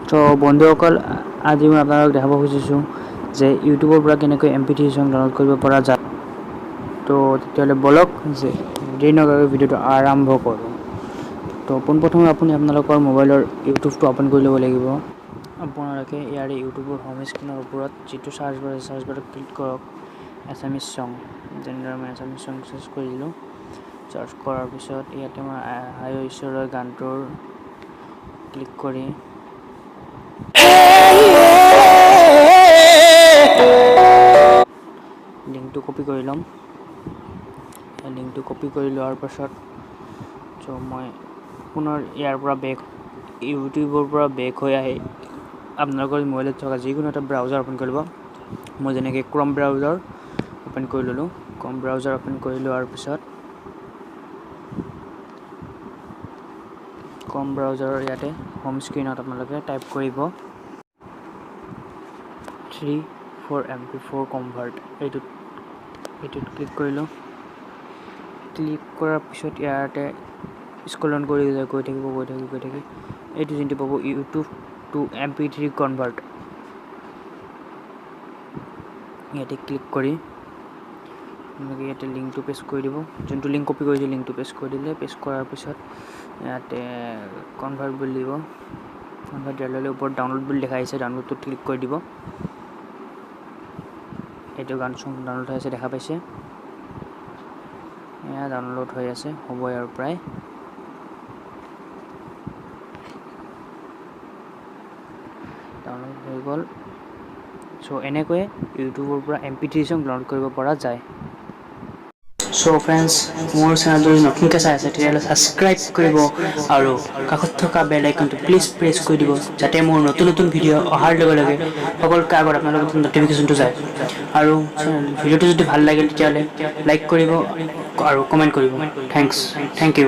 তো বন্ধুসকল আজি মই আপোনালোকক দেখাব খুজিছোঁ যে ইউটিউবৰ পৰা কেনেকৈ MP3 সং ডাউনলোড কৰিব পৰা যায়। তো তেতিয়াহ'লে বলক যে দেৰি নকৰাকৈ ভিডিঅ'টো আৰম্ভ কৰোঁ। তো পোনপ্ৰথমে আপুনি আপোনালোকৰ মোবাইলৰ ইউটিউবটো অপেন কৰি ল'ব লাগিব। আপোনালোকে ইয়াৰে ইউটিউবৰ হোম স্ক্ৰীনৰ ওপৰত যিটো চাৰ্চ বাৰ আছে চাৰ্চ বাৰত ক্লিক কৰক এছামিছ সং। যেনেদৰে মই এছামিছ সং চাৰ্চ কৰিলোঁ। চাৰ্চ কৰাৰ পিছত ইয়াতে মই হাই ঈশ্বৰৰ গানটোৰ ক্লিক কৰি লিংকটো কপি কৰি ল'ম। লিংকটো কপি কৰি লোৱাৰ পাছত মই পুনৰ ইয়াৰ পৰা ইউটিউবৰ পৰা বেক হৈ আহি আপোনালোকৰ মোবাইলত থকা যিকোনো এটা ব্ৰাউজাৰ ওপেন কৰি ল'ব। মই যেনেকৈ ক্ৰম ব্ৰাউজাৰ ওপেন কৰি ল'লোঁ। ক্ৰম ব্ৰাউজাৰ ওপেন কৰি লোৱাৰ পিছত ক্ৰম ব্ৰাউজাৰৰ ইয়াতে হোম স্ক্ৰীনত আপোনালোকে টাইপ কৰিব 3/4 MP4 কনভাৰ্ট। এইটোত ক্লিক কৰিলোঁ। ক্লিক কৰাৰ পিছত ইয়াতে স্ক্ৰল ডাউন কৰি গৈ থাকিব এইটো যোনটো পাব ইউটিউব টু MP3 কনভাৰ্ট। ইয়াতে ক্লিক কৰি আপোনালোকে ইয়াতে লিংকটো পেষ্ট কৰি দিব। যোনটো লিংক কপি কৰিছে লিংকটো পেষ্ট কৰি দিলে। পেষ্ট কৰাৰ পিছত ইয়াতে কনভাৰ্ট বুলি দিব। কনভাৰ্ট দিয়াৰ লগে ওপৰত ডাউনলোড বুলি দেখা আহিছে। ডাউনলোডটোত ক্লিক কৰি দিব। এইটো গান চং ডাউনলোড হৈ আছে দেখা পাইছে। এয়া ডাউনলোড হৈ আছে, হ'ব আৰু প্ৰায় ডাউনলোড হৈ গ'ল। এনেকৈয়ে ইউটিউবৰ পৰা MP3 সং ডাউনলোড কৰিব পৰা যায়। ফ্ৰেণ্ডছ, মোৰ চেনেলটো যদি নতুনকৈ চাই আছে তেতিয়াহ'লে ছাবস্ক্ৰাইব কৰিব আৰু কাষত থকা বেল আইকনটো প্লিজ প্ৰেছ কৰি দিব, যাতে মোৰ নতুন ভিডিঅ' অহাৰ লগে লগে সকলোতকৈ আগত আপোনালোকৰ ন'টিফিকেশ্যনটো যায়। আৰু ভিডিঅ'টো যদি ভাল লাগিল তেতিয়াহ'লে লাইক কৰিব আৰু কমেণ্ট কৰিব। Thank U.